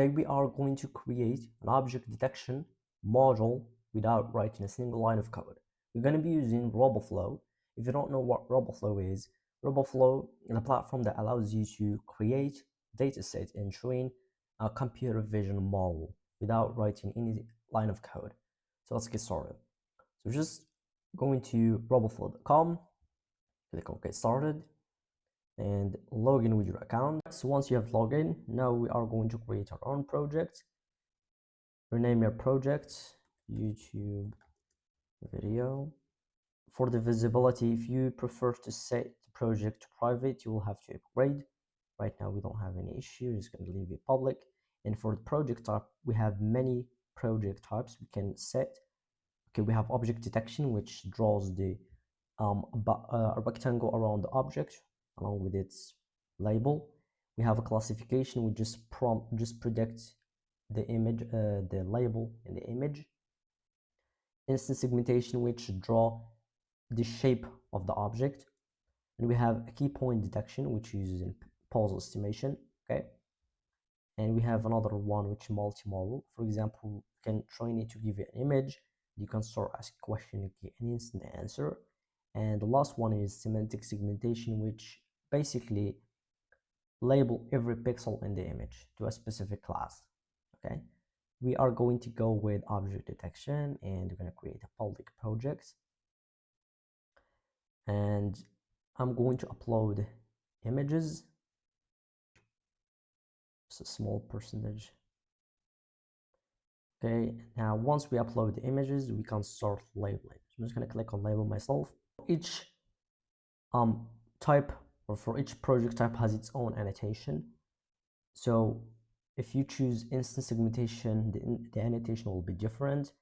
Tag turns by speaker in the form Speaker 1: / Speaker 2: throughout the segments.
Speaker 1: Today we are going to create an object detection module without writing a single line of code. We're going to be using RoboFlow. If you don't know what RoboFlow is a platform that allows you to create dataset and train a computer vision model without writing any line of code. So let's get started. So just going to roboflow.com, click on get started and log in with your account. So once you have logged in, now we are going to create our own project. Rename your project YouTube video. For the visibility, if you prefer to set the project to private, you will have to upgrade. Right now we don't have any issue, just going to leave it public. And for the project type, we have many project types we can set. Okay, we have object detection, which draws the a rectangle around the object along with its label. We have a classification, we just predict the image, the label in the image. Instant segmentation, which draw the shape of the object. And we have a key point detection, which uses in pose estimation. Okay, and we have another one which multi-model. For example, you can train it to give you an image. You can start asking a question and get an instant answer. And the last one is semantic segmentation, which basically label every pixel in the image to a specific class. Okay, we are going to go with object detection, and we're going to create a public project, and I'm going to upload images, just a small percentage. Okay, now once we upload the images, we can start labeling. So I'm just going to click on label myself. Each type, or for each project type, has its own annotation. So if you choose instant segmentation, the annotation will be different.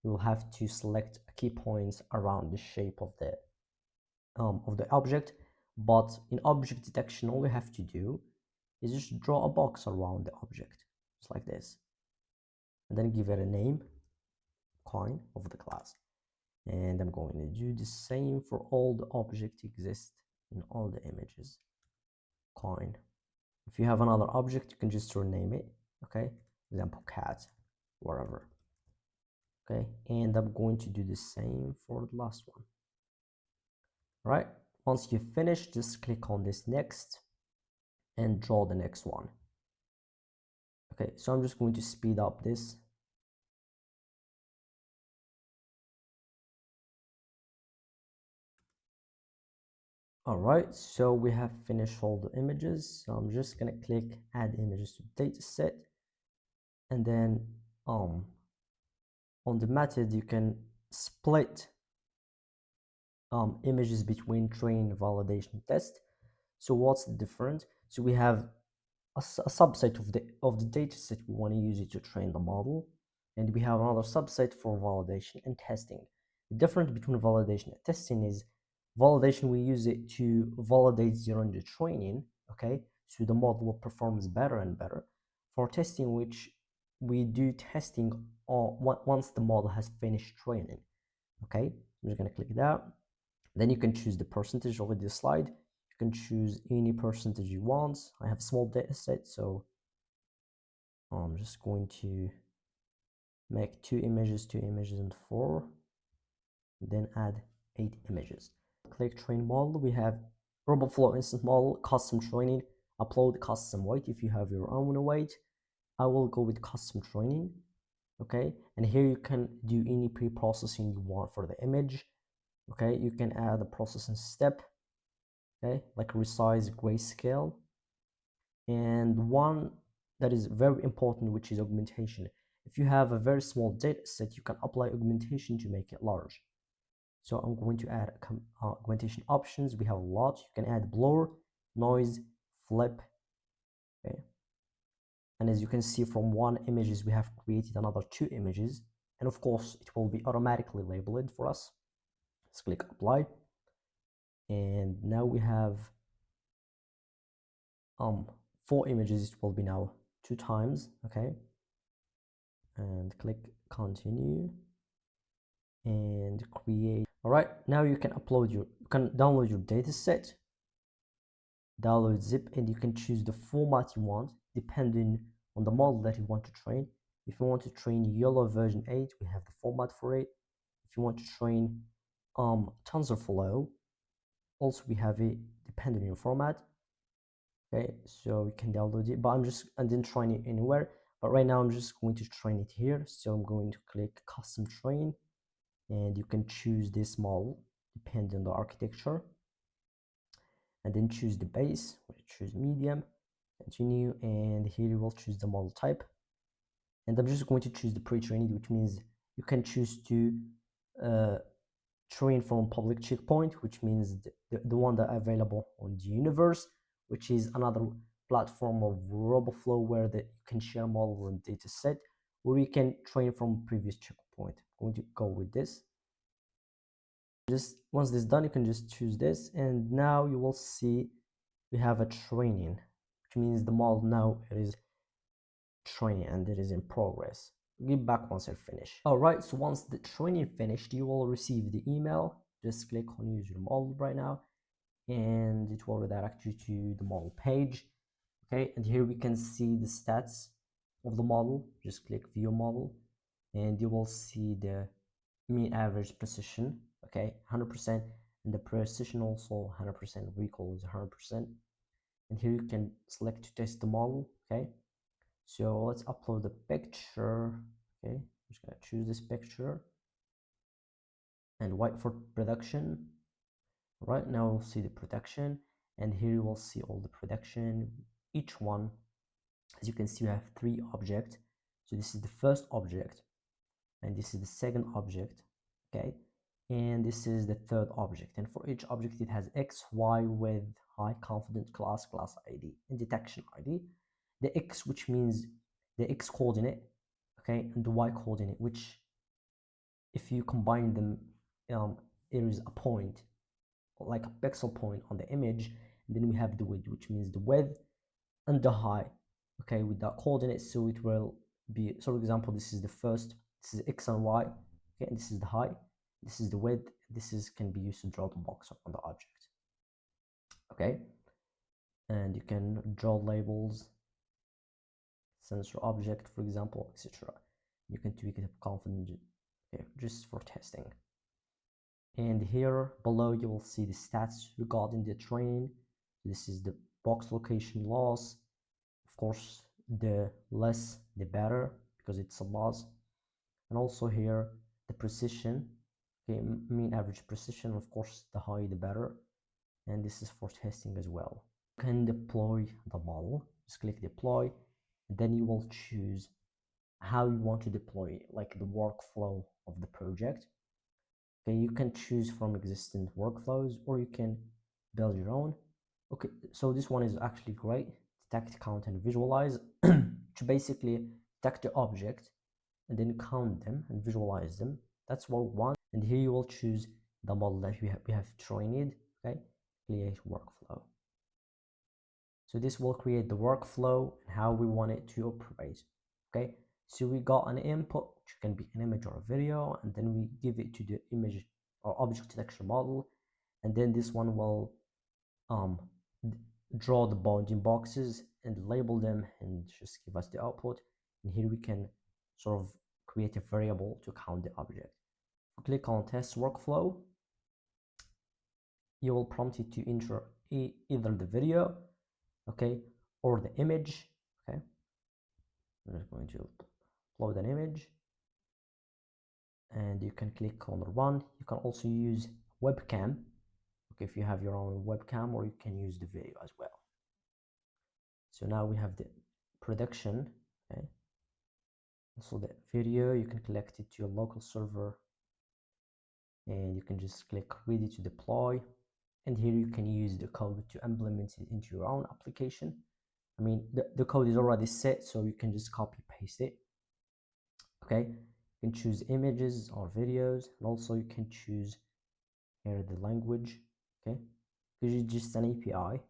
Speaker 1: You will have to select key points around the shape of the object. But in object detection, all we have to do is just draw a box around the object, just like this, and then give it a name, coin of the class. And I'm going to do the same for all the objects exist in all the images, coin. If you have another object, you can just rename it. Okay, for example, cat, whatever. Okay, and I'm going to do the same for the last one. All right, once you finish, just click on this next and draw the next one. Okay, so I'm just going to speed up this. All right, so we have finished all the images. So I'm just gonna click add images to dataset, and then on the method you can split images between train, validation, test. So what's the difference? So we have a subset of the dataset we want to use it to train the model, and we have another subset for validation and testing. The difference between validation and testing is validation, we use it to validate during the training, okay, so the model performs better and better. For testing, which we do testing once the model has finished training. Okay, I'm just going to click that. Then you can choose the percentage over this slide. You can choose any percentage you want. I have a small data set, so I'm just going to make 2 images, and 4, then add 8 images. Click train model. We have RoboFlow instant model, custom training, upload custom weight if you have your own weight. I will go with custom training. Okay, and here you can do any pre-processing you want for the image. Okay, you can add a processing step, okay, like resize, grayscale, and one that is very important, which is augmentation. If you have a very small data set, you can apply augmentation to make it large. So I'm going to add augmentation options. We have a lot. You can add blur, noise, flip. Okay, and as you can see from one images, we have created another 2 images, and of course it will be automatically labeled for us. Let's click apply, and now we have 4 images. It will be now 2 times. Okay, and click continue and create. All right, now you can download your data set, download zip, and you can choose the format you want depending on the model that you want to train. If you want to train YOLO version 8, we have the format for it. If you want to train TensorFlow, also we have it depending on your format. Okay, so you can download it, but I didn't train it anywhere, but right now I'm just going to train it here. So I'm going to click custom train, and you can choose this model depending on the architecture, and then choose the base, choose medium, continue, and here you will choose the model type, and I'm just going to choose the pre-trained, which means you can choose to train from public checkpoint, which means the one that are available on the universe, which is another platform of RoboFlow where you can share models and data set, or you can train from previous checkpoint. I'm going to go with this. Just once this is done, you can just choose this, and now you will see we have a training, which means the model now it is training and it is in progress. Get back once I finish. All right, so once the training finished, you will receive the email. Just click on use your model right now, and it will redirect you to the model page. Okay, and here we can see the stats of the model. Just click view model, and you will see the mean average precision, okay, 100%, and the precision also 100%, recall is 100%. And here you can select to test the model. Okay, so let's upload the picture. Okay, I'm just gonna choose this picture and wait for production. Right now we'll see the production, and here you will see all the production. Each one, as you can see, we have 3 objects. So this is the first object, and this is the second object, okay, and this is the third object. And for each object it has X, Y with high confidence class ID, and detection ID. The X, which means the X coordinate, okay, and the Y coordinate, which if you combine them, there is a point, like a pixel point on the image. And then we have the width, which means the width and the height, okay, with that coordinate. So it will be, so for example, this is the first, this is X and Y, okay, and this is the height, this is the width, this is can be used to draw the box on the object, okay. And you can draw labels, sensor object, for example, etc. You can tweak it confidence, okay, just for testing. And here below you will see the stats regarding the training. This is the box location loss. Of course, the less the better, because it's a loss. And also here the precision, okay, mean average precision, of course the higher the better. And this is for testing as well. You can deploy the model. Just click deploy, and then you will choose how you want to deploy it, like the workflow of the project. Okay, you can choose from existing workflows, or you can build your own. Okay, so this one is actually great. Detect, count, and visualize to basically detect the object and then count them and visualize them. That's what we want. And here you will choose the model that we have trained. Okay, create workflow. So this will create the workflow and how we want it to operate. Okay, so we got an input, which can be an image or a video, and then we give it to the image or object detection model, and then this one will draw the bounding boxes and label them and just give us the output. And here we can sort of create a variable to count the object. Click on test workflow. You will prompt it to enter either the video, okay, or the image. Okay, I'm just going to upload an image, and you can click on run. You can also use webcam, okay, if you have your own webcam, or you can use the video as well. So now we have the production, okay. So the video, you can collect it to your local server, and you can just click ready to deploy. And here you can use the code to implement it into your own application. I mean, the code is already set, so you can just copy paste it. Okay, you can choose images or videos, and also you can choose here the language. Okay, this is just an API.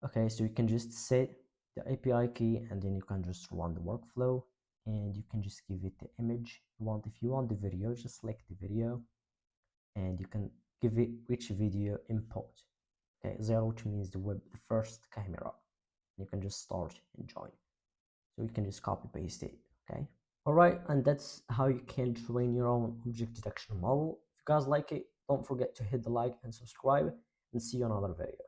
Speaker 1: Okay, so you can just set the API key, and then you can just run the workflow, and you can just give it the image you want. If you want the video, just select the video, and you can give it which video input. Okay, 0, which means the first camera, you can just start and join. So you can just copy paste it. Okay. All right, and that's how you can train your own object detection model. If you guys like it, don't forget to hit the like and subscribe, and see you on another video.